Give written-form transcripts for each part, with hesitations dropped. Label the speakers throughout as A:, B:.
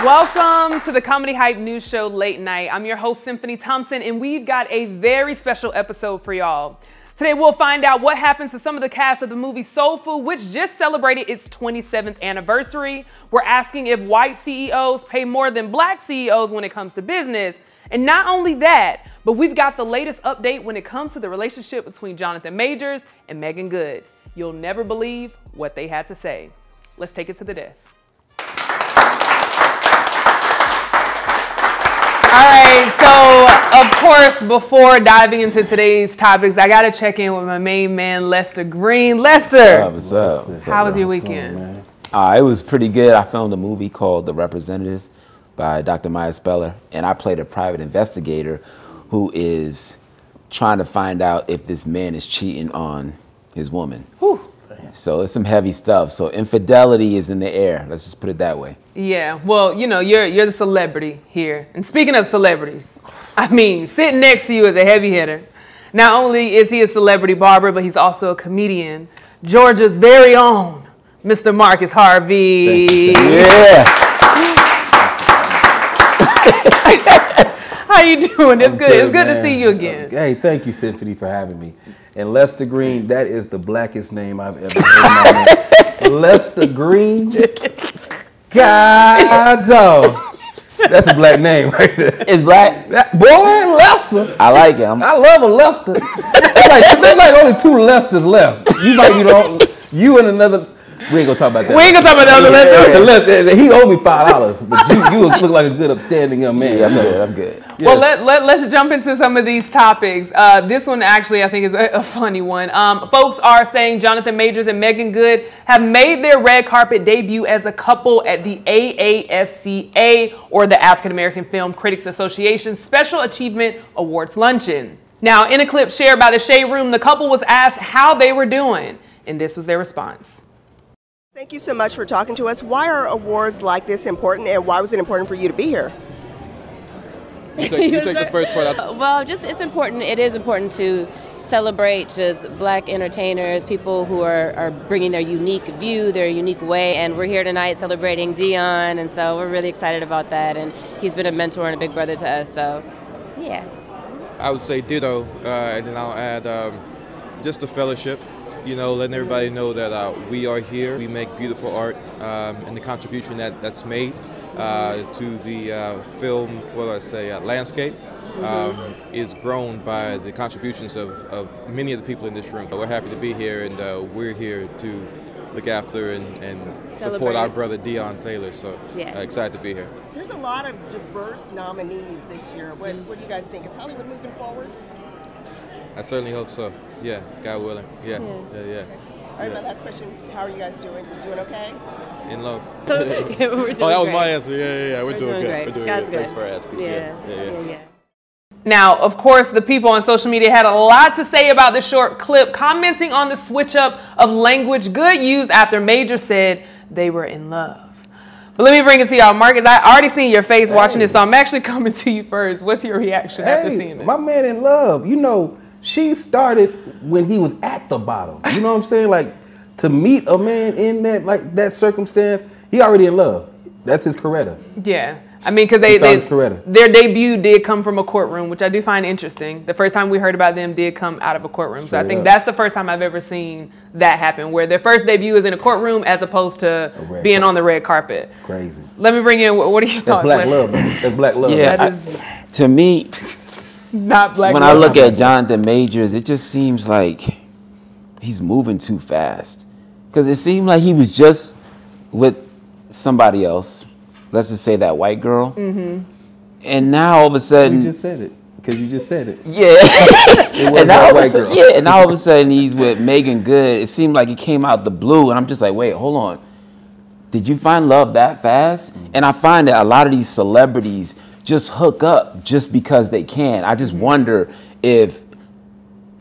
A: Welcome to the Comedy Hype News Show Late Night. I'm your host, Symphony Thompson, and we've got a very special episode for y'all. Today, we'll find out what happened to some of the cast of the movie Soul Food, which just celebrated its 27th anniversary. We're asking if white CEOs pay more than black CEOs when it comes to business. And not only that, but we've got the latest update when it comes to the relationship between Jonathan Majors and Meagan Good. You'll never believe what they had to say. Let's take it to the desk. All right, so of course, before diving into today's topics, I gotta check in with my main man, Lester Green. Lester,
B: what's up?
A: How was your weekend?
B: It was pretty good. I filmed a movie called The Representative by Dr. Maya Speller, and I played a private investigator who is trying to find out if this man is cheating on his woman. Whew. So it's some heavy stuff. So infidelity is in the air. Let's just put it that way.
A: Yeah, well, you know, you're the celebrity here. And speaking of celebrities, I mean, sitting next to you is a heavy hitter. Not only is he a celebrity barber, but he's also a comedian. Georgia's very own Mr. Marcus Harvey.
B: Yeah.
A: How you doing? It's good. It's good to see you again.
C: Hey, thank you, Symphony, for having me. And Lester Green, that is the blackest name I've ever heard in my life. Lester Green? God, dog. That's a black name right there.
B: It's black?
C: Boy, Lester.
B: I like him.
C: I love a Lester. There's like only two Lesters left. You might be the you and another. We ain't gonna talk about that.
A: We ain't gonna talk about the other Lester.
C: He owed me $5, but you look like a good, upstanding young man.
B: Yeah, I'm good.
A: Yes. Well, let's jump into some of these topics. This one actually I think is a funny one. Folks are saying Jonathan Majors and Meagan Good have made their red carpet debut as a couple at the AAFCA, or the African American Film Critics Association Special Achievement Awards Luncheon. Now, in a clip shared by the Shade Room, the couple was asked how they were doing, and this was their response.
D: Thank you so much for talking to us. Why are awards like this important, and why was it important for you to be here?
E: You take the first part.
F: Well, just it's important. It is important to celebrate just black entertainers, people who are bringing their unique view, their unique way. And we're here tonight celebrating Dion, and so we're really excited about that. And he's been a mentor and a big brother to us. So, yeah.
E: I would say ditto, and then I'll add just the fellowship. You know, letting everybody know that we are here. We make beautiful art, and the contribution that's made to the film, what do I say, landscape, is grown by the contributions of many of the people in this room. We're happy to be here, and we're here to look after and support our brother Dion Taylor. So excited to be here.
D: There's a lot of diverse nominees this year. What do you guys think? Is Hollywood moving forward?
E: I certainly hope so. Yeah, God willing. Yeah.
D: All right, my last question. How are you guys doing? Doing okay?
E: In love.
F: We're doing
E: that was
F: great.
E: my answer. Yeah. We're doing good.
F: Great.
E: We're doing
F: God's
E: good.
F: good.
E: Thanks for asking.
F: Yeah.
A: Now, of course, the people on social media had a lot to say about the short clip, commenting on the switch up of language Good used after Major said they were in love. But let me bring it to y'all, Marcus. I already seen your face watching this, so I'm actually coming to you first. What's your reaction after seeing this?
C: My man in love. You know, she started when he was at the bottom. You know what I'm saying? Like, to meet a man in that circumstance, he already in love. That's his Coretta.
A: Yeah. I mean, because their debut did come from a courtroom, which I do find interesting. The first time we heard about them did come out of a courtroom. So I think that's the first time I've ever seen that happen, where their first debut is in a courtroom as opposed to being on the red carpet.
C: Crazy.
A: Let me bring in, what are your thoughts?
C: That's black love. That's black love.
B: Yeah, to me,
A: not black
B: when
A: love.
B: I look at Jonathan Majors, it just seems like he's moving too fast. Because it seemed like he was just with somebody else. Let's just say that white girl. And now all of a sudden...
C: You just said it. Because you just said it.
B: Yeah. And now all of a sudden he's with Meagan Good. It seemed like he came out the blue. And I'm just like, wait, hold on. Did you find love that fast? And I find that a lot of these celebrities just hook up just because they can. I just wonder if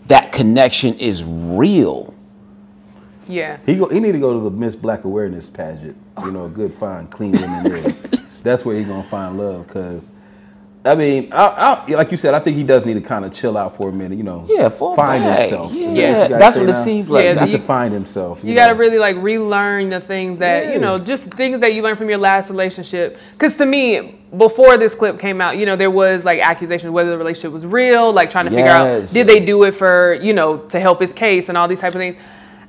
B: that connection is real.
A: Yeah.
C: He need to go to the Miss Black Awareness pageant. You know, a good, fine, clean woman there. That's where he's going to find love, because I mean, like you said, I think he does need to kind of chill out for a minute, you know.
B: Yeah,
C: find himself.
B: Yeah, that's what it seems like.
A: Yeah,
C: He needs to find himself.
A: You got to really like relearn the things that, you know, just things that you learned from your last relationship. Because to me, before this clip came out, you know, there was like accusations whether the relationship was real, like trying to figure out, did they do it for, you know, to help his case and all these type of things.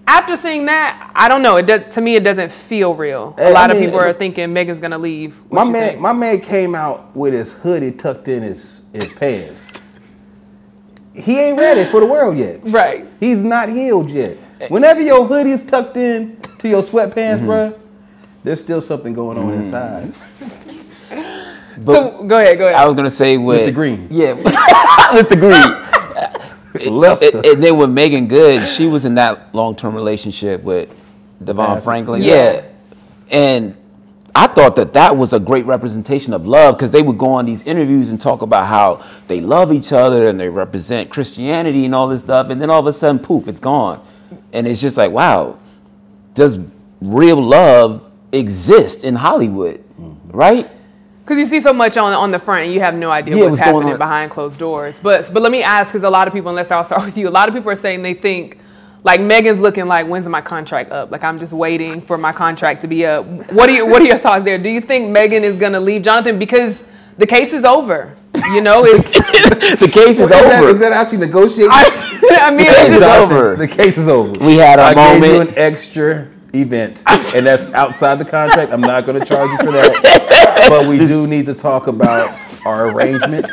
A: After seeing that, I don't know. To me, it doesn't feel real. A lot of people are thinking Megan's gonna leave.
C: My man came out with his hoodie tucked in his pants. He ain't ready for the world yet.
A: Right.
C: He's not healed yet. Whenever your hoodie is tucked in to your sweatpants, bruh, there's still something going on inside.
A: So go ahead.
B: I was gonna say with
C: Mr. Green.
B: Yeah, Mr. Green. And then with Meagan Good, she was in that long-term relationship with Devon Franklin. Yeah. And I thought that was a great representation of love because they would go on these interviews and talk about how they love each other and they represent Christianity and all this stuff. And then all of a sudden, poof, it's gone. And it's just like, wow, does real love exist in Hollywood, right?
A: Because you see so much on the front and you have no idea what's happening behind closed doors. But let me ask, because a lot of people, unless I'll start with you, a lot of people are saying they think like Megan's looking like, when's my contract up? Like I'm just waiting for my contract to be up. What are your thoughts there? Do you think Megan is gonna leave Jonathan because the case is over? You know, it's
B: the case is over.
C: Is that actually negotiating?
A: I mean,
B: it's over.
C: The case is over.
B: We had a moment.
C: Gave you an extra event, and that's outside the contract. I'm not going to charge you for that, but we do need to talk about our arrangement.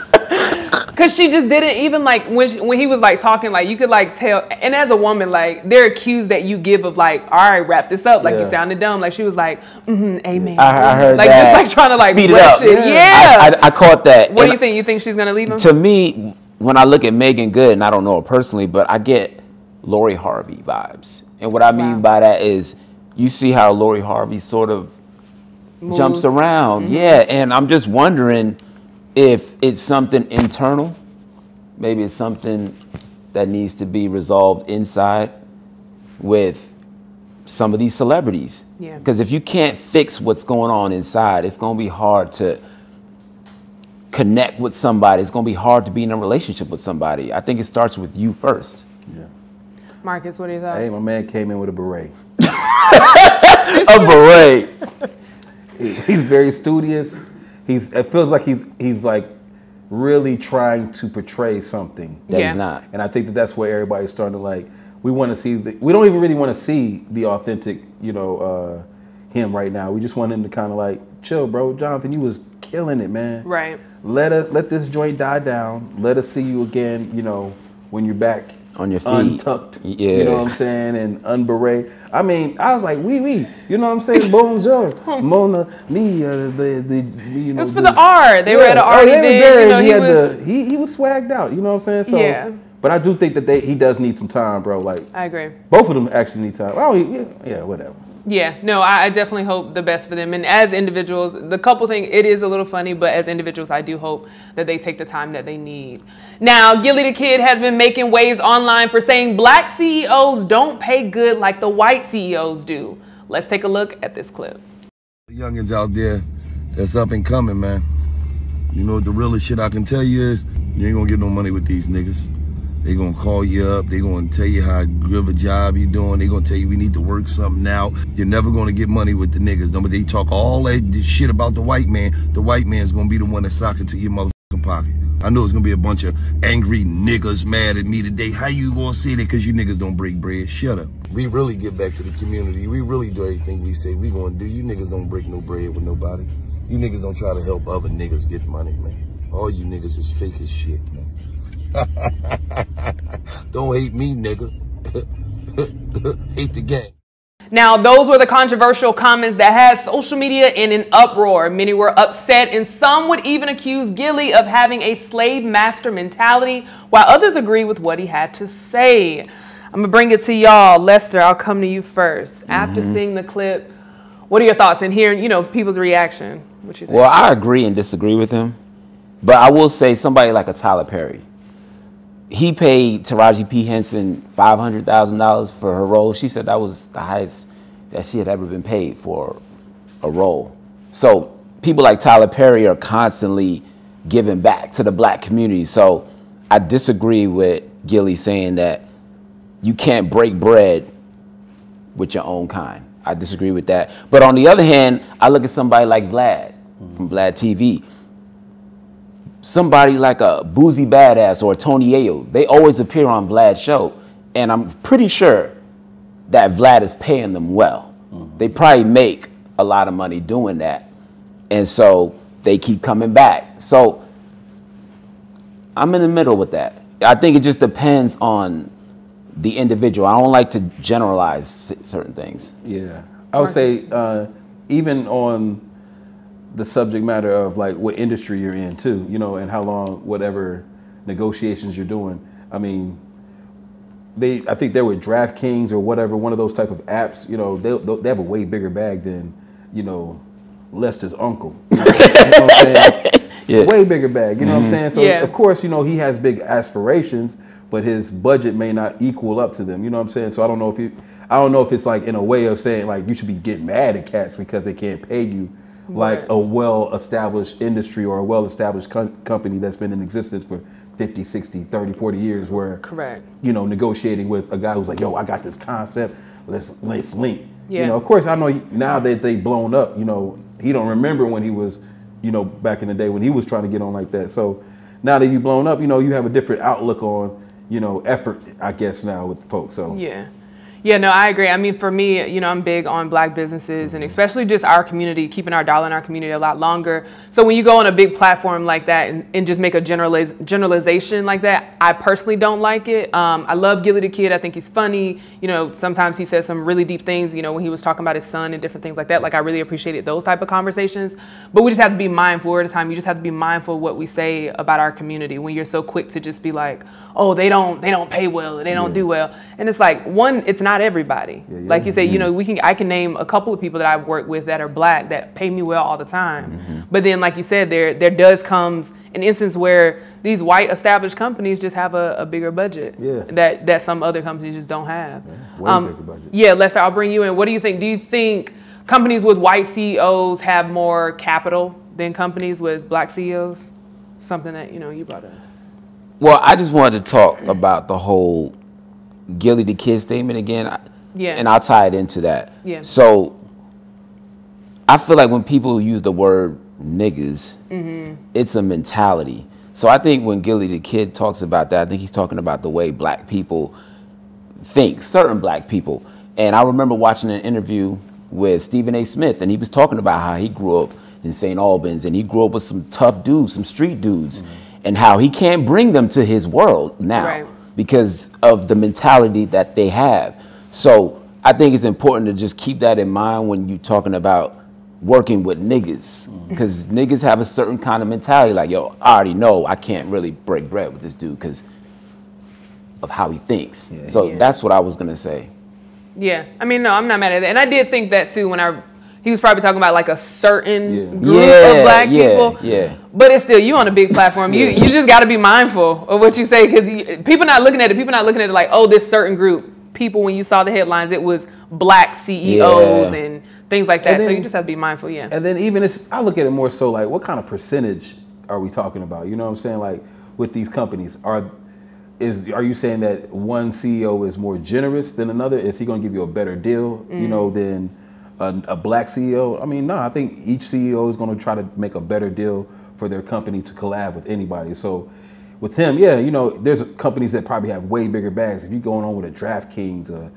A: Because she just didn't even like when he was like talking, like you could like tell. And as a woman, like they're accused that you give of like, all right, wrap this up. Like you sounded dumb. Like she was like, amen.
B: I heard
A: like,
B: that.
A: Just like trying to like
B: speed it up.
A: Yeah.
B: I caught that.
A: What do you think? You think she's gonna leave him?
B: To me, when I look at Meagan Good, and I don't know her personally, but I get Lori Harvey vibes. And what I mean by that is, you see how Lori Harvey sort of jumps around. Yeah, and I'm just wondering if it's something internal. Maybe it's something that needs to be resolved inside with some of these celebrities. Yeah. Because if you can't fix what's going on inside, it's going to be hard to connect with somebody. It's going to be hard to be in a relationship with somebody. I think it starts with you first.
C: Yeah.
A: Marcus, what are your thoughts?
C: Hey, my man came in with a beret.
B: A beret.
C: He's very studious. It feels like he's like really trying to portray something
B: that he's not.
C: And I think that's where everybody's starting to like. We want to see. We don't even really want to see the authentic, him right now. We just want him to kind of like chill, bro. Jonathan, you was killing it, man.
A: Right.
C: Let this joint die down. Let us see you again. When you're back
B: on your feet,
C: untucked.
B: Yeah.
C: You know what I'm saying, and unberet. I mean, I was like, oui. You know what I'm saying? Bonjour, Mona, me,
A: It was for the art. They were at an art event.
C: He was swagged out. You know what I'm saying? So, yeah. But I do think that he does need some time, bro. Like,
A: I agree.
C: Both of them actually need time. Oh, yeah, whatever.
A: Yeah, no, I definitely hope the best for them. And as individuals, the couple thing, it is a little funny, but as individuals, I do hope that they take the time that they need. Now, Gillie the Kid has been making waves online for saying black CEOs don't pay good like the white CEOs do. Let's take a look at this clip.
G: The youngins out there that's up and coming, man. You know, the realest shit I can tell you is you ain't gonna get no money with these niggas. They gonna call you up. They gonna tell you how good of a job you doing. They gonna tell you we need to work something out. You're never gonna get money with the niggas. No, but they talk all that shit about the white man. The white man's gonna be the one that sock it to your motherfucking pocket. I know it's gonna be a bunch of angry niggas mad at me today. How you gonna say that? Cause you niggas don't break bread. Shut up. We really give back to the community. We really do everything we say we gonna do. You niggas don't break no bread with nobody. You niggas don't try to help other niggas get money, man. All you niggas is fake as shit, man. Don't hate me, nigga. Hate the gang.
A: Now, those were the controversial comments that had social media in an uproar. Many were upset, and some would even accuse Gillie of having a slave master mentality, while others agree with what he had to say. I'm gonna bring it to y'all. Lester, I'll come to you first. After seeing the clip, what are your thoughts and hearing, people's reaction? What you think?
B: Well, I agree and disagree with him, but I will say somebody like a Tyler Perry. He paid Taraji P. Henson $500,000 for her role. She said that was the highest that she had ever been paid for a role. So people like Tyler Perry are constantly giving back to the black community. So I disagree with Gillie saying that you can't break bread with your own kind. I disagree with that. But on the other hand, I look at somebody like Vlad from Vlad TV. Somebody like a Boozy Badass or Tony Ayo, they always appear on Vlad's show. And I'm pretty sure that Vlad is paying them well. They probably make a lot of money doing that. And so they keep coming back. So I'm in the middle with that. I think it just depends on the individual. I don't like to generalize certain things.
C: Yeah, I would say even on the subject matter of like what industry you're in too, you know, and how long, whatever negotiations you're doing. I mean, I think they're with DraftKings or whatever, one of those type of apps. You know, they have a way bigger bag than, you know, Lester's uncle. You know what I'm saying? Yeah. Way bigger bag. You know what I'm saying? So of course, you know, he has big aspirations, but his budget may not equal up to them. You know what I'm saying? So I don't know if it's like in a way of saying like you should be getting mad at cats because they can't pay you like a well-established industry or a well-established company that's been in existence for 50, 60, 30, 40 years where, you know, negotiating with a guy who's like, yo, I got this concept, let's link. Yeah. You know, of course, I know now that they blown up, you know, he don't remember when he was, you know, back in the day when he was trying to get on like that. So now that you've blown up, you know, you have a different outlook on, you know, effort, I guess, now with folks. So
A: yeah, no, I agree. I mean, for me, you know, I'm big on black businesses and especially just our community, keeping our dollar in our community a lot longer. So when you go on a big platform like that and just make a generalization like that, I personally don't like it. I love Gillie the Kid. I think he's funny. You know, sometimes he says some really deep things, you know, when he was talking about his son and different things like that. Like, I really appreciated those type of conversations. But we just have to be mindful at the time. You just have to be mindful of what we say about our community when you're so quick to just be like, oh, they don't pay well, or they don't do well. And it's like, one, it's not everybody. Like you say, you know, I can name a couple of people that I've worked with that are black that pay me well all the time. But then, like you said, there does comes an instance where these white established companies just have a bigger budget that some other companies just don't have. Way bigger budget. Yeah, Lester, I'll bring you in. What do you think? Do you think companies with white CEOs have more capital than companies with black CEOs? Something that, you know, you brought up.
B: Well, I just wanted to talk about the whole Gillie the Kid statement again. And I'll tie it into that. So I feel like when people use the word niggas, it's a mentality. So I think when Gillie the Kid talks about that, I think he's talking about the way black people think, certain black people. And I remember watching an interview with Stephen A. Smith, and he was talking about how he grew up in St. Albans, and he grew up with some tough dudes, some street dudes, and how he can't bring them to his world now because of the mentality that they have. So I think it's important to just keep that in mind when you're talking about working with niggas, because niggas have a certain kind of mentality like, yo, I already know I can't really break bread with this dude because of how he thinks. So that's what I was going to say. Yeah, I mean, no, I'm not mad at that. And I did think that too when he was probably talking about like a certain group of black people. But it's still, you on a big platform. You just got to be mindful of what you say, because people not looking at it. People not looking at it like, oh, this certain group. People, when you saw the headlines, it was black CEOs and things like that. Then, so you just have to be mindful, And then even I look at it more so like, what kind of percentage are we talking about? You know what I'm saying? Like with these companies, are you saying that one CEO is more generous than another? Is he going to give you a better deal, you know, than a black CEO? I mean, no, I think each CEO is going to try to make a better deal for their company to collab with anybody. So with him, you know, there's companies that probably have way bigger bags. If you're going on with a DraftKings,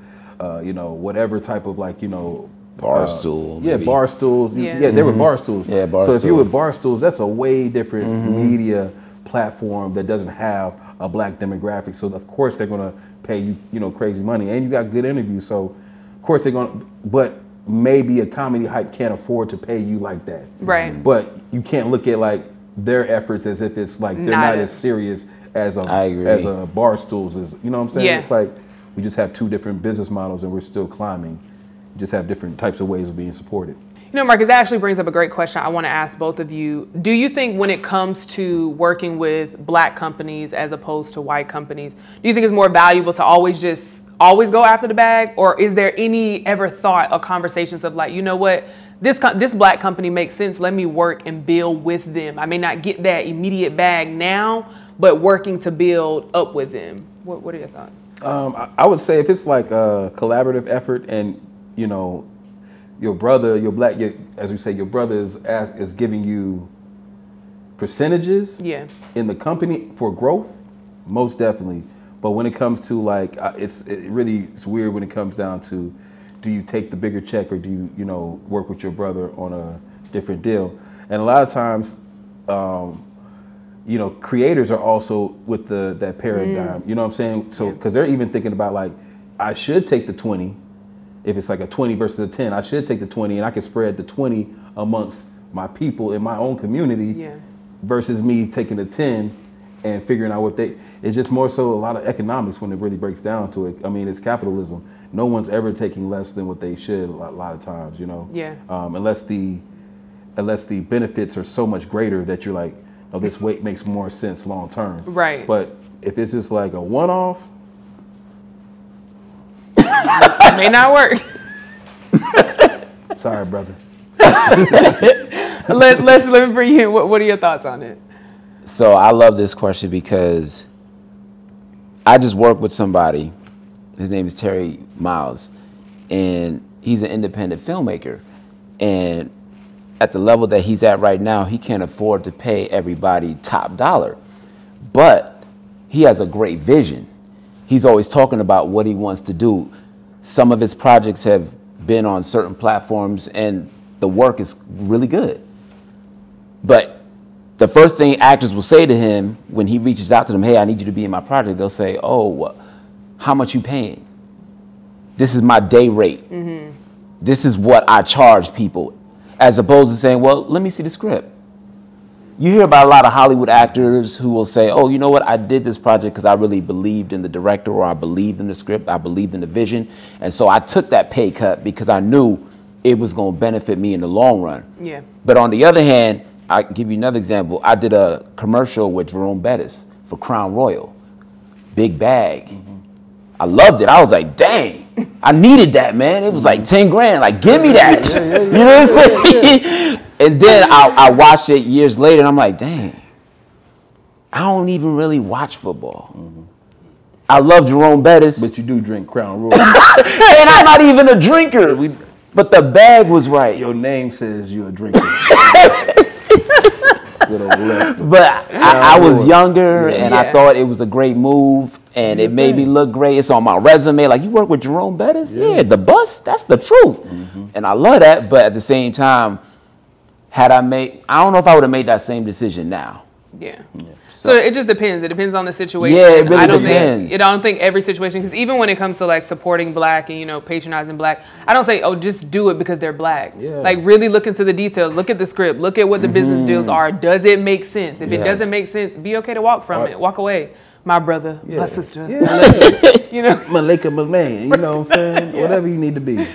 B: you know, whatever type of like, you know, Barstool. Barstools. They were Barstools. So if you're with Barstools, that's a way different media platform that doesn't have a black demographic. So of course they're going to pay you, you know, crazy money, and you got good interviews. So of course they're going to, but maybe a comedy hype can't afford to pay you like that. But you can't look at like their efforts as if it's like they're not as serious as a Barstools is. You know what I'm saying? It's like we just have two different business models and we're still climbing. We just have different types of ways of being supported. You know, Marcus, that actually brings up a great question I want to ask both of you. Do you think when it comes to working with black companies as opposed to white companies, do you think it's more valuable to always go after the bag? Or is there any ever thought or conversations of like, you know what,
A: this black company makes sense. Let me work and build with them. I may not get that immediate bag now, but working to build up with them. What are your thoughts?
C: I would say if it's like a collaborative effort, and you know, your brother, as we say, your brother is giving you percentages in the company for growth, most definitely. But when it comes to like, it's weird when it comes down to, do you take the bigger check or do you work with your brother on a different deal? And a lot of times, creators are also with that paradigm. You know what I'm saying? So because they're even thinking about like, I should take the 20. If it's like a 20 versus a 10, I should take the 20 and I can spread the 20 amongst my people in my own community versus me taking the 10 and figuring out it's just more so a lot of economics when it really breaks down to it. I mean, it's capitalism. No one's ever taking less than what they should a lot of times, unless the benefits are so much greater that you're like, oh, this weight makes more sense long term.
A: Right.
C: But if it's just like a one-off,
A: it may not work.
C: Sorry, brother.
A: Let me bring you. What are your thoughts on it?
B: So I love this question because I just worked with somebody. His name is Terry Miles, and he's an independent filmmaker. And at the level that he's at right now, he can't afford to pay everybody top dollar. But he has a great vision. He's always talking about what he wants to do. Some of his projects have been on certain platforms and the work is really good. But the first thing actors will say to him when he reaches out to them, hey, I need you to be in my project, they'll say, oh, how much you paying? This is my day rate. This is what I charge people. As opposed to saying, well, let me see the script. You hear about a lot of Hollywood actors who will say, oh, you know what, I did this project because I really believed in the director, or I believed in the script, I believed in the vision. And so I took that pay cut because I knew it was going to benefit me in the long run.
A: Yeah.
B: But on the other hand, I give you another example. I did a commercial with Jerome Bettis for Crown Royal. Big bag. I loved it. I was like, dang, I needed that, man. It was like 10 grand. Like, give me that. You know what I'm saying? And then I watched it years later, and I'm like, dang, I don't even really watch football. I love Jerome Bettis.
C: But you do drink Crown Royal.
B: And I'm not even a drinker. But the bag was right.
C: Your name says you're a drinker.
B: But I was younger, and I thought it was a great move, and it made me look great. It's on my resume. Like, you work with Jerome Bettis? Yeah, the bus, that's the truth. And I love that, but at the same time, I don't know if I would have made that same decision now.
A: Yeah. So it just depends. It depends on the situation.
B: Yeah, it really depends.
A: I don't think every situation, because even when it comes to like supporting black and patronizing black, I don't say, oh, just do it because they're black. Yeah. Like, really look into the details. Look at the script. Look at what the business deals are. Does it make sense? If it doesn't make sense, be okay to walk from it. Walk away. My brother, my sister,
C: Malika, my man. You know what I'm saying? Whatever you need to be.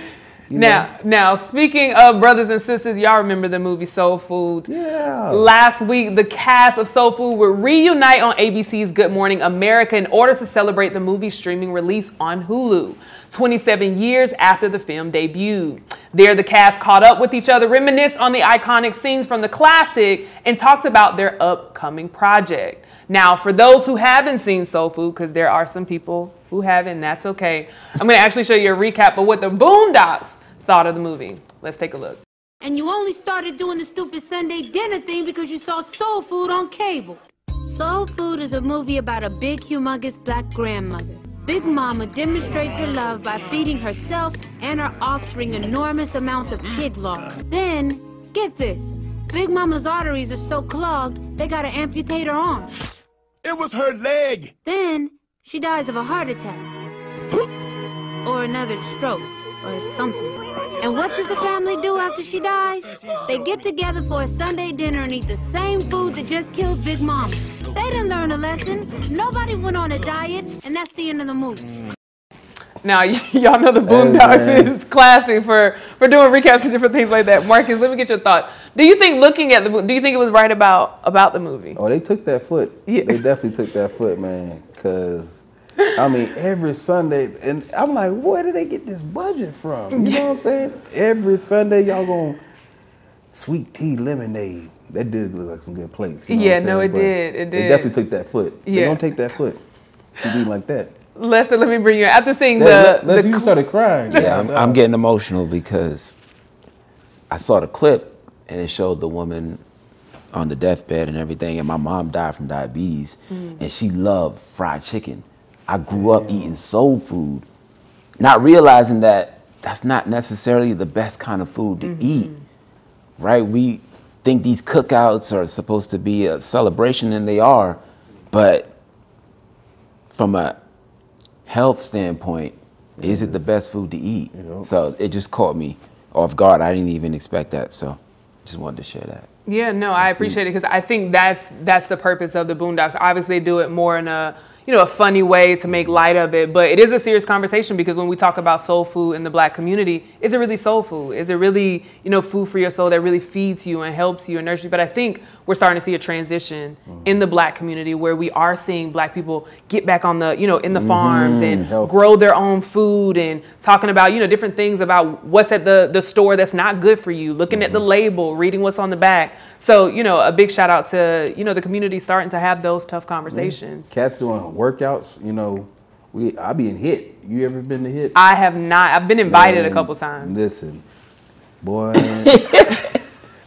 A: Now, speaking of brothers and sisters, y'all remember the movie Soul Food?
C: Yeah.
A: Last week, the cast of Soul Food would reunite on ABC's Good Morning America in order to celebrate the movie's streaming release on Hulu, 27 years after the film debuted. There, the cast caught up with each other, reminisced on the iconic scenes from the classic, and talked about their upcoming project. Now, for those who haven't seen Soul Food, because there are some people who haven't, that's okay, I'm going to actually show you a recap of what the Boondocks thought of the movie. Let's take a look.
H: And you only started doing the stupid Sunday dinner thing because you saw Soul Food on cable. Soul Food is a movie about a big, humongous black grandmother. Big Mama demonstrates her love by feeding herself and her offspring enormous amounts of pig lard. Then, get this, Big Mama's arteries are so clogged, they gotta amputate her arm.
I: It was her leg.
H: Then, she dies of a heart attack. Or another stroke, or something. And what does the family do after she dies? They get together for a Sunday dinner and eat the same food that just killed Big Mama. They didn't learn a lesson. Nobody went on a diet, and that's the end of the movie.
A: Now, y'all know the Boondocks is classic for doing recaps and different things like that. Marcus, let me get your thoughts. Do you think do you think it was right about the movie?
C: Oh, they took that foot. Yeah. They definitely took that foot, man. Because, I mean, every Sunday, and I'm like, where did they get this budget from? You know what I'm saying? Every Sunday, y'all gonna sweet tea lemonade. That did look like some good plates. You know
A: Yeah, no, it did. It did.
C: They definitely took that foot.
A: Yeah.
C: They don't take that foot. She eating like that.
A: Lester, let me bring you in. After seeing
C: you started crying.
B: Yeah, I'm getting emotional because I saw the clip and it showed the woman on the deathbed and everything, and my mom died from diabetes, and she loved fried chicken. I grew up eating soul food, not realizing that that's not necessarily the best kind of food to eat, right? We think these cookouts are supposed to be a celebration, and they are, but from a health standpoint, is it the best food to eat? So it just caught me off guard. I didn't even expect that, so just wanted to share that.
A: Yeah, no, I appreciate it, because I think that's the purpose of the Boondocks. Obviously, they do it more in a a funny way to make light of it, but it is a serious conversation, because when we talk about soul food in the Black community, is it really soul food? Is it really food for your soul that really feeds you and helps you and nurtures you? But I think we're starting to see a transition in the Black community where we are seeing Black people get back on the in the farms and grow their own food, and talking about different things about what's at the store that's not good for you, looking at the label, reading what's on the back. So a big shout out to the community starting to have those tough conversations.
C: Cats doing workouts. I be in HIT. You ever been to HIT?
A: I have not. I've been invited a couple times.
C: Listen, boy,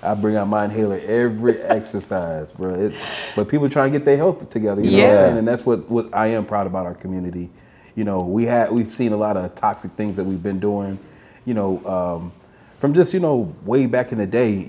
C: I bring out my inhaler every exercise, bro. But people trying to get their health together. You know what I'm saying? And that's what I am proud about our community. We've seen a lot of toxic things that we've been doing. From just way back in the day.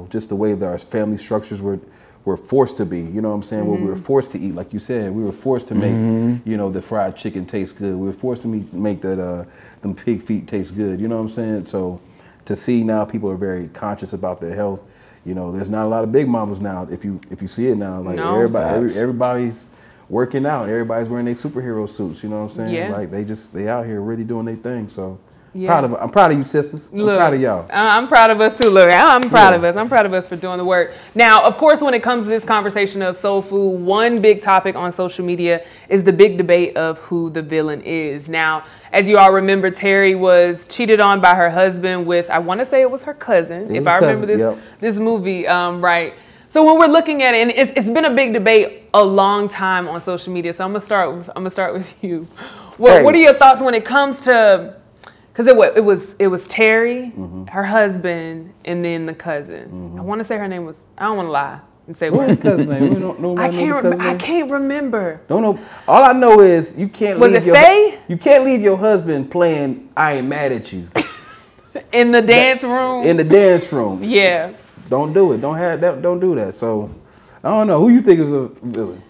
C: Just the way that our family structures were forced to be. You know what I'm saying? Where we were forced to eat, like you said. We were forced to make the fried chicken taste good. We were forced to make them pig feet taste good. You know what I'm saying? So to see now people are very conscious about their health. There's not a lot of big mamas now. If you see it now, like everybody's working out. Everybody's wearing their superhero suits. You know what I'm saying?
A: Yeah.
C: Like they out here really doing their thing. So. I'm proud of you, sisters. I'm proud of y'all.
A: I'm proud of us too. Look, I'm proud of us. I'm proud of us for doing the work. Now, of course, when it comes to this conversation of soul food, one big topic on social media is the big debate of who the villain is. Now, as you all remember, Terry was cheated on by her husband with, I want to say it was her cousin, if I remember this movie right. So when we're looking at it, and it's been a big debate a long time on social media. So I'm gonna start with you. What are your thoughts when it comes to? Because it was Terry, her husband, and then the cousin. I want to say her name was. I don't want to lie and say what.
C: Cousin name? We don't know.
A: I can't remember.
C: Don't know. All I know is you can't.
A: Was it Faye?
C: You can't leave your husband playing "I Ain't Mad at You"
A: in the dance room.
C: In the dance room.
A: Yeah. Don't
C: do it. Don't do that. So I don't know who you think is a villain.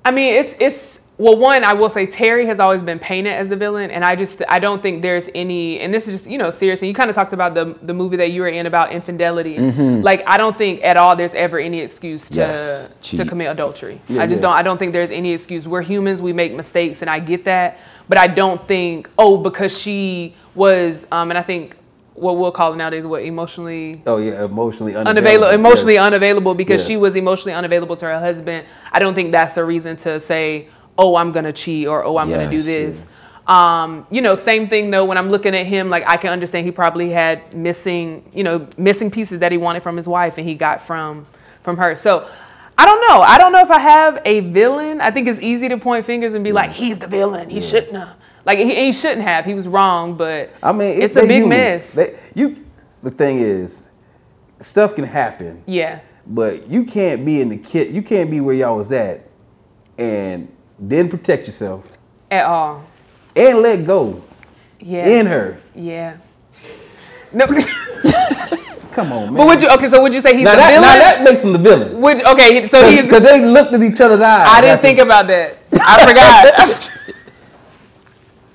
A: I mean, it's. Well, one, I will say Terry has always been painted as the villain, and I don't think there's any, and this is just, serious, and you kind of talked about the movie that you were in about infidelity. Like, I don't think at all there's ever any excuse to commit adultery. I don't think there's any excuse. We're humans, we make mistakes, and I get that, but I don't think, because she was, and I think what we'll call it nowadays, emotionally...
C: emotionally unavailable.
A: Emotionally unavailable, because she was emotionally unavailable to her husband. I don't think that's a reason to say, I'm going to cheat, or, I'm going to do this. Yeah. Same thing though, when I'm looking at him, like I can understand he probably had missing pieces that he wanted from his wife and he got from her. So I don't know. I don't know if I have a villain. I think it's easy to point fingers and be like, he's the villain. He shouldn't have. Like he shouldn't have. He was wrong, but I mean, it's a big mess.
C: The thing is, stuff can happen.
A: Yeah.
C: But you can't be you can't be where y'all was at and then protect yourself
A: at all
C: and let go.
A: Yeah.
C: In her.
A: Yeah. No.
C: Come on, man.
A: But would you say he's the villain?
C: Now that makes him the villain.
A: So he's
C: because they looked at each other's eyes.
A: I didn't think about that. I forgot.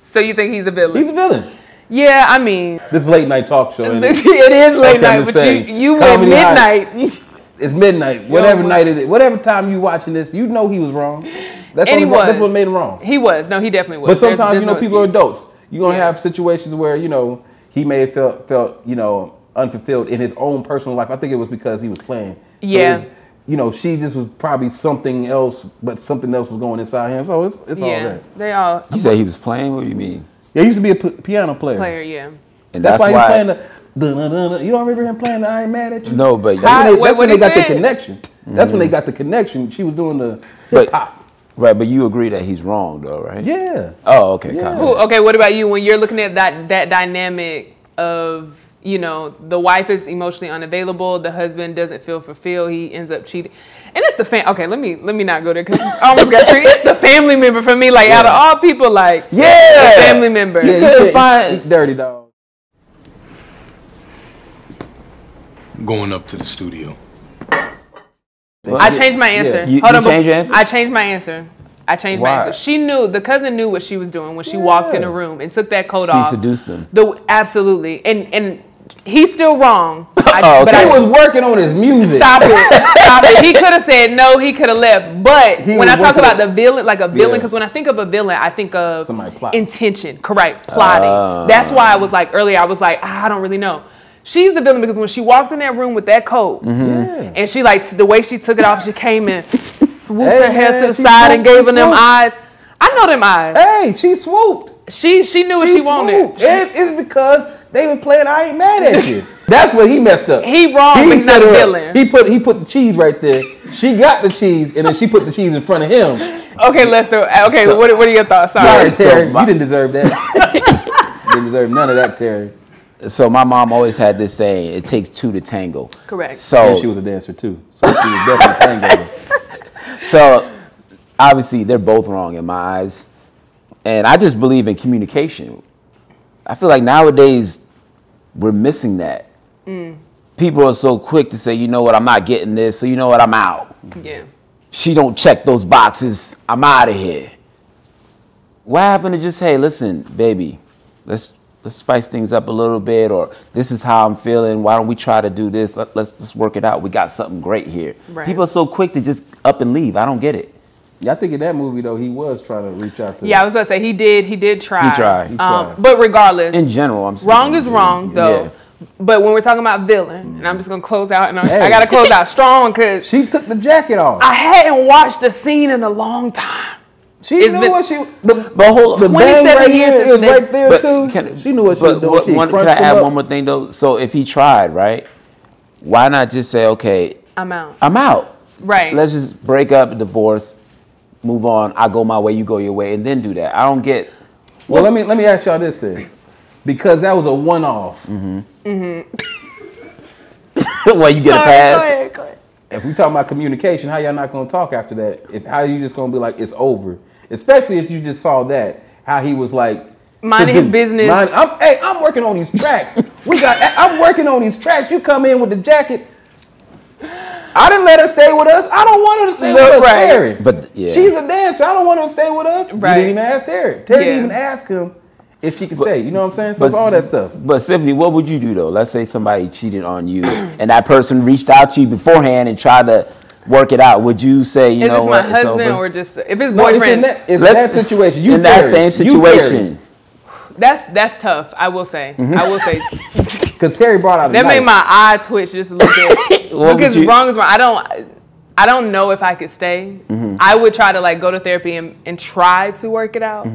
A: So you think he's a villain?
C: He's a villain.
A: Yeah, I mean.
C: This is late night talk show.
A: It is late night, but you went midnight.
C: It's midnight. Whatever night it is, whatever time you watching this, you know he was wrong. That's what made him wrong.
A: He was. No, he definitely was.
C: But sometimes people are adults. You're gonna have situations where he may have felt unfulfilled in his own personal life. I think it was because he was playing. So she just was probably something else, but something else was going inside him. So it's all that.
B: You say he was playing? What do you mean?
C: Yeah, he used to be a piano player.
A: Yeah.
B: And that's why
C: he's playing dun-dun-dun-dun. You don't remember him playing the I Ain't Mad at You?
B: No, but
C: that's when they got the connection. That's when they got the connection. She was doing the hip hop.
B: Right, but you agree that he's wrong, though, right?
C: Yeah.
B: Oh, okay.
C: Yeah.
A: Okay, what about you? When you're looking at that dynamic of, you know, the wife is emotionally unavailable, the husband doesn't feel fulfilled, he ends up cheating, and it's the okay, let me not go there because I almost got treated. It's the family member for me. Like out of all people, like the family member.
C: Yeah, you couldn't find dirty dog.
I: Going up to the studio.
A: I changed my answer.
B: You changed your answer?
A: I changed my answer. My answer. She knew, the cousin knew what she was doing when she walked in the room and took that coat off.
B: She seduced him.
A: Absolutely. And he's still wrong.
C: But he was working on his music.
A: Stop it. He could have said no, he could have left. But when I talk about the villain, like a villain, because when I think of a villain, I think of intention. Correct. Plotting. That's why I was like, earlier, I was like, I don't really know. She's the villain because when she walked in that room with that coat, and she like the way she took it off, she came in, swooped her hair to the side and gave them eyes. I know them eyes.
C: Hey, she swooped.
A: She knew what she wanted.
C: It's because they were playing I Ain't Mad at You. That's what he messed up.
A: He wrong, but he's not a villain.
C: He put the cheese right there. She got the cheese, and then she put the cheese in front of him.
A: Okay, Lester. Okay, so, what are your thoughts?
C: Sorry, Terry. You didn't deserve that. You didn't deserve none of that, Terry.
B: So my mom always had this saying, it takes two to tango.
A: Correct.
B: So
C: and she was a dancer too. So she was definitely tango.
B: So obviously they're both wrong in my eyes. And I just believe in communication. I feel like nowadays we're missing that. People are so quick to say, you know what, I'm not getting this, so you know what, I'm out.
A: Yeah.
B: She don't check those boxes, I'm out of here. What happened to just, hey, listen, baby, let's spice things up a little bit, or this is how I'm feeling. Why don't we try to do this? Let's work it out. We got something great here. Right. People are so quick to just up and leave. I don't get it.
C: Yeah, I think in that movie though, he was trying to reach out to.
A: Yeah, I was about to say he did try.
B: He tried.
A: But regardless,
B: in general, I'm
A: wrong is wrong though. Yeah. But when we're talking about villain, and I'm just gonna close out, and I gotta close out strong because
C: she took the jacket off.
A: I hadn't watched the scene in a long time.
C: She knew what she.
B: But hold on,
C: the bang right here is right there too. She knew what she was doing.
B: Can I add one more thing though? So if he tried, right? Why not just say, okay,
A: I'm out.
B: I'm out.
A: Right.
B: Let's just break up, divorce, move on. I go my way, you go your way, and then do that. I don't get.
C: Well, let me ask y'all this thing, because that was a one-off.
B: Well, you get a pass.
A: Go ahead.
C: If we talk about communication, how y'all not gonna talk after that? How you just gonna be like, it's over? Especially if you just saw that, how he was like
A: minding his business.
C: I'm working on these tracks. I'm working on these tracks. You come in with the jacket. I didn't let her stay with us. I don't want her to stay with us, Terry.
B: But yeah,
C: she's a dancer. I don't want her to stay with us.
A: Right.
C: You didn't even ask Terry. Terry didn't even ask him if she could stay. You know what I'm saying? So it's all that stuff.
B: But Symphony, what would you do though? Let's say somebody cheated on you, and that person reached out to you beforehand and tried to work it out. Would you say, you know what?
A: Is this my husband or just if it's boyfriend?
C: It's that situation.
B: In that same situation.
A: That's tough. I will say. I will say.
C: Because Terry brought out.
A: That made my eye twitch just a little bit. Because wrong is wrong. I don't know if I could stay. I would try to like go to therapy and try to work it out.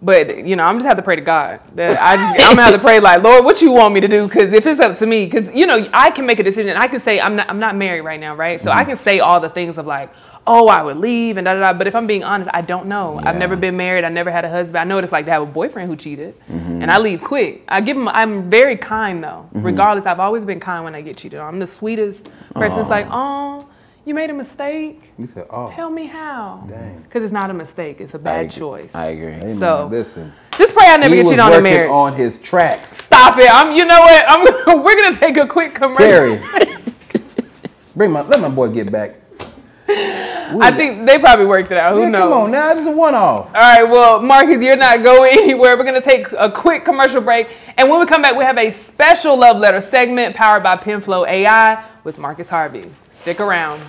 A: But you know, I'm just have to pray to God. That I'm gonna have to pray like, Lord, what you want me to do? Because if it's up to me, because you know, I can make a decision. I can say I'm not married right now, right? So I can say all the things of like, oh, I would leave and da da da. But if I'm being honest, I don't know. Yeah. I've never been married. I never had a husband. I know what it's like to have a boyfriend who cheated, and I leave quick. I'm very kind though. Regardless, I've always been kind when I get cheated on. I'm the sweetest person. It's like, oh, you made a mistake.
C: You said, oh.
A: Tell me how.
C: Dang.
A: Because it's not a mistake. It's a bad choice.
B: I agree.
C: Amen.
A: So
C: listen,
A: just pray I never get cheated on in marriage.
C: On his tracks.
A: Stop it. You know what? We're gonna take a quick commercial.
C: Terry, let my boy get back.
A: I think they probably worked it out. Who knows?
C: Come on now, this is a one-off.
A: All right, well, Marcus, you're not going anywhere. We're going to take a quick commercial break. And when we come back, we have a special love letter segment powered by Penflow AI with Marcus Harvey. Stick around.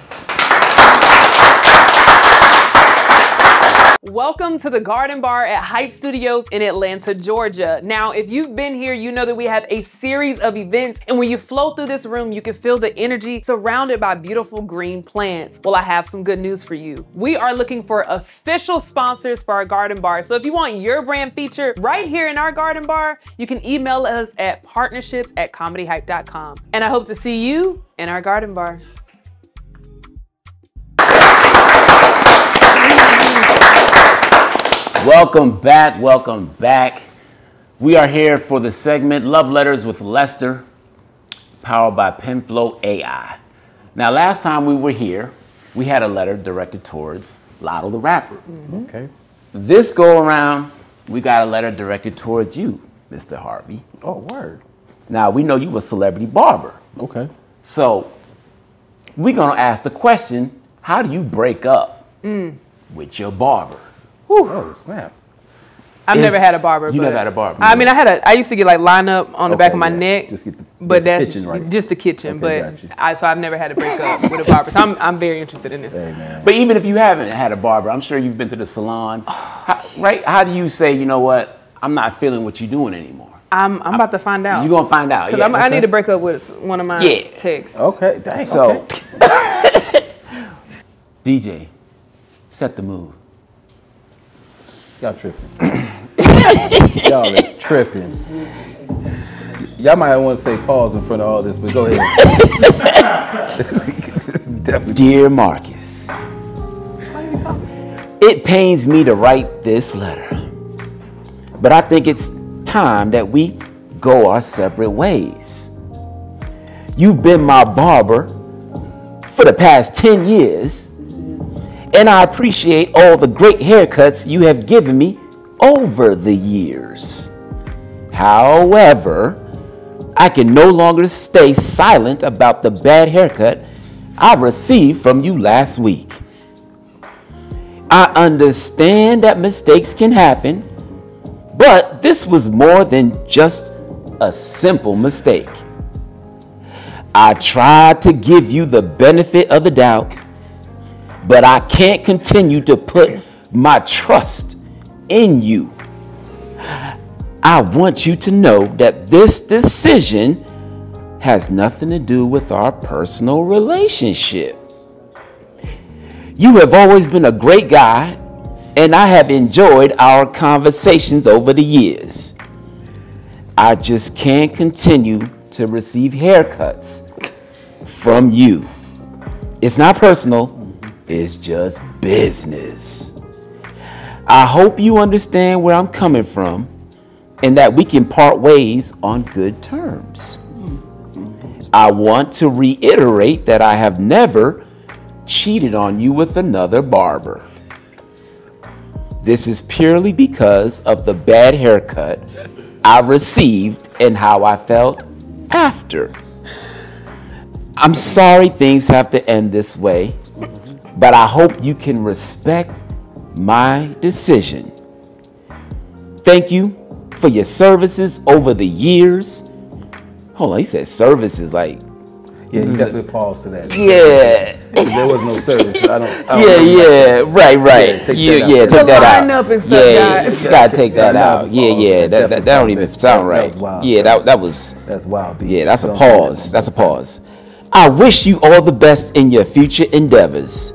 A: Welcome to the Garden Bar at Hype Studios in Atlanta, Georgia. Now, if you've been here, you know that we have a series of events, and when you flow through this room, you can feel the energy surrounded by beautiful green plants. Well, I have some good news for you. We are looking for official sponsors for our Garden Bar. So if you want your brand featured right here in our Garden Bar, you can email us at partnerships@comedyhype.com. And I hope to see you in our Garden Bar.
B: Welcome back, welcome back. We are here for the segment Love Letters with Lester, powered by PenFlow AI. Now, last time we were here, we had a letter directed towards Lotto the rapper.
C: Okay.
B: This go around, we got a letter directed towards you, Mr. Harvey.
C: Oh, word.
B: Now, we know you a celebrity barber.
C: Okay.
B: So, we're gonna ask the question, how do you break up with your barber?
C: Oh, snap.
A: I've never had a barber.
B: You never had a barber?
A: I mean, I used to get like line up on the back of my neck.
C: Just get the
A: that's
C: kitchen right.
A: Just the kitchen,
C: Okay,
A: but
C: gotcha.
A: so I've never had to break up with a barber. So I'm very interested in this.
C: Hey, man.
B: But even if you haven't had a barber, I'm sure you've been to the salon, right? How do you say, you know what, I'm not feeling what you're doing anymore?
A: I'm about to find out.
B: You're gonna find out.
A: Because I need to break up with one of my texts.
C: Okay, dang.
B: So,
C: okay.
B: DJ, set the mood.
C: Y'all tripping. Y'all is tripping. Y'all might want to say pause in front of all this, but go ahead.
B: Dear Marcus, it pains me to write this letter, but I think it's time that we go our separate ways. You've been my barber for the past 10 years, and I appreciate all the great haircuts you have given me over the years. However, I can no longer stay silent about the bad haircut I received from you last week. I understand that mistakes can happen, but this was more than just a simple mistake. I tried to give you the benefit of the doubt, but I can't continue to put my trust in you. I want you to know that this decision has nothing to do with our personal relationship. You have always been a great guy, and I have enjoyed our conversations over the years. I just can't continue to receive haircuts from you. It's not personal. It's just business. I hope you understand where I'm coming from and that we can part ways on good terms. I want to reiterate that I have never cheated on you with another barber. This is purely because of the bad haircut I received and how I felt after. I'm sorry things have to end this way, but I hope you can respect my decision. Thank you for your services over the years. Hold on, he said services like.
C: Yeah, you definitely pause to that.
B: Yeah.
C: There was no service. I don't
B: Right.
C: Yeah,
B: take that out.
A: Lineup and stuff,
B: Yeah,
A: guys.
B: you gotta take that out.
C: Pause.
B: Yeah,
C: That's
B: that don't even sound right.
C: That was wild.
B: Yeah, that was.
C: That's wild.
B: Yeah, that's a
C: Don't
B: pause.
C: say that.
B: That's a pause. I wish you all the best in your future endeavors.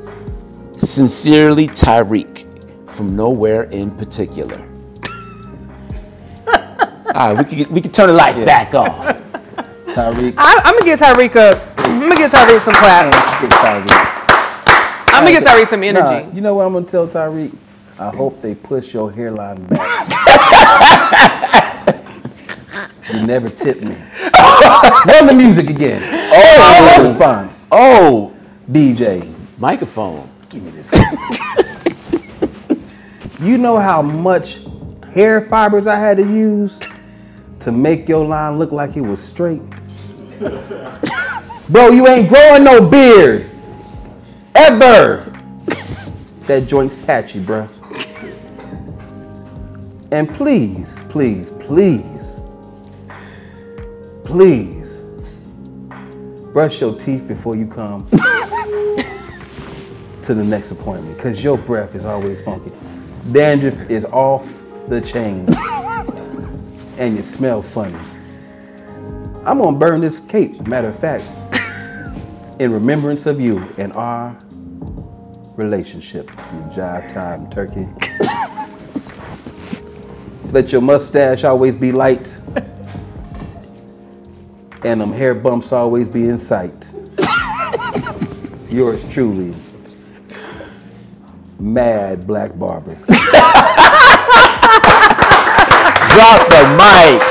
B: Sincerely, Tyreek, from nowhere in particular. All right, we can turn the lights back on.
C: Tyreek.
A: I'm gonna get Tyreek up. I'm gonna get Tyreek some claps. I'm gonna get Tyreek some energy.
C: Nah, you know what I'm gonna tell Tyreek? I hope they push your hairline back. You never tipped me. Run the music again. Oh, response.
B: Oh,
C: DJ,
B: microphone.
C: give me this. You know how much hair fibers I had to use to make your line look like it was straight? Bro, you ain't growing no beard. Ever. That joint's patchy, bro. And please, please, please, please, brush your teeth before you come to the next appointment, because your breath is always funky. Dandruff is off the chain. And you smell funny. I'm gonna burn this cape, matter of fact, in remembrance of you and our relationship. You jive time turkey. Let your mustache always be light. And them hair bumps always be in sight. Yours truly, Mad Black Barber.
B: Drop the mic.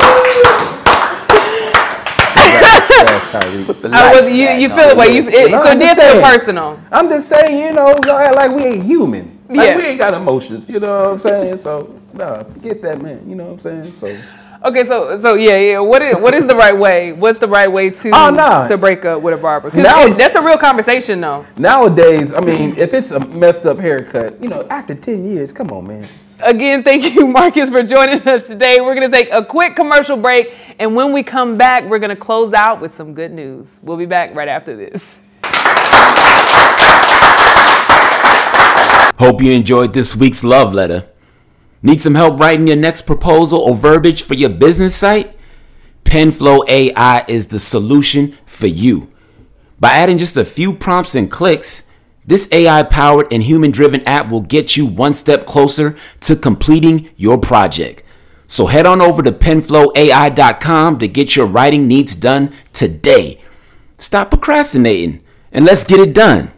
A: You feel it, so it did feel personal.
C: I'm just saying, you know, like we ain't human. Like we ain't got emotions, you know what I'm saying? So, nah, forget that, man. You know what I'm saying? So.
A: Okay, so yeah. What is the right way? What's the right way to break up with a barber? Because that's a real conversation, though.
C: Nowadays, I mean, if it's a messed up haircut, you know, after 10 years, come on, man.
A: Again, thank you, Marcus, for joining us today. We're going to take a quick commercial break, and when we come back, we're going to close out with some good news. We'll be back right after this.
B: Hope you enjoyed this week's love letter. Need some help writing your next proposal or verbiage for your business site? PenFlow AI is the solution for you. By adding just a few prompts and clicks, this AI-powered and human-driven app will get you one step closer to completing your project. So head on over to penflowai.com to get your writing needs done today. Stop procrastinating and let's get it done.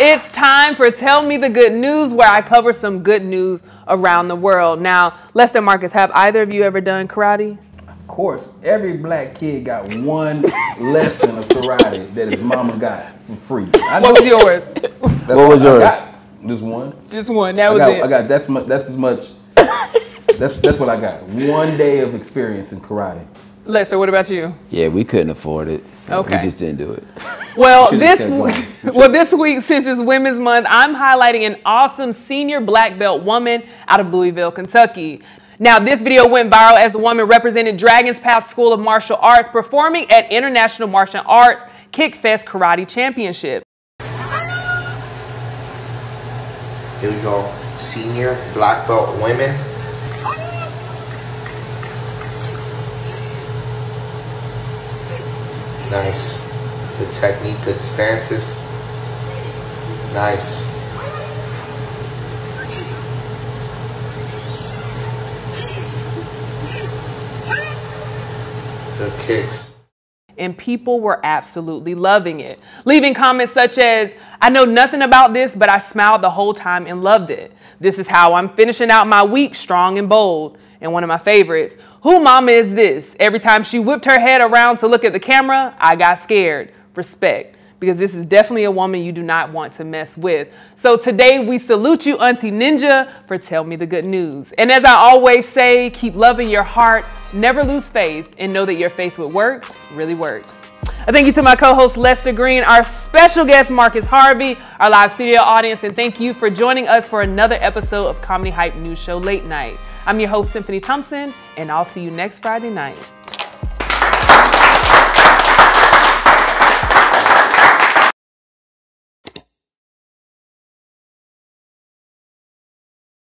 A: It's time for Tell Me the Good News, where I cover some good news around the world. Now, Lester and Marcus, have either of you ever done karate?
C: Of course, every black kid got one lesson of karate that his mama got for free.
A: What was yours?
B: What was yours?
C: Just one.
A: Just one. That was it.
C: I got that's as much. That's what I got. 1 day of experience in karate.
A: Lester, what about you?
B: Yeah, we couldn't afford it, so we just didn't do it.
A: Well, this week, since it's Women's Month, I'm highlighting an awesome senior black belt woman out of Louisville, Kentucky. Now, this video went viral as the woman represented Dragon's Path School of Martial Arts performing at International Martial Arts Kickfest Karate Championship.
J: Here we go. Senior black belt women. Nice. Good technique, good stances. Nice. Good kicks.
A: And people were absolutely loving it, leaving comments such as, "I know nothing about this, but I smiled the whole time and loved it. This is how I'm finishing out my week, strong and bold." And one of my favorites, "Who mama is this? Every time she whipped her head around to look at the camera, I got scared. Respect." Because this is definitely a woman you do not want to mess with. So today we salute you, Auntie Ninja, for Tell Me the Good News. And as I always say, keep loving your heart, never lose faith, and know that your faith what works really works. A thank you to my co-host Lester Green, our special guest Marcus Harvey, our live studio audience, and thank you for joining us for another episode of Comedy Hype News Show Late Night. I'm your host, Symphony Thompson, and I'll see you next Friday night.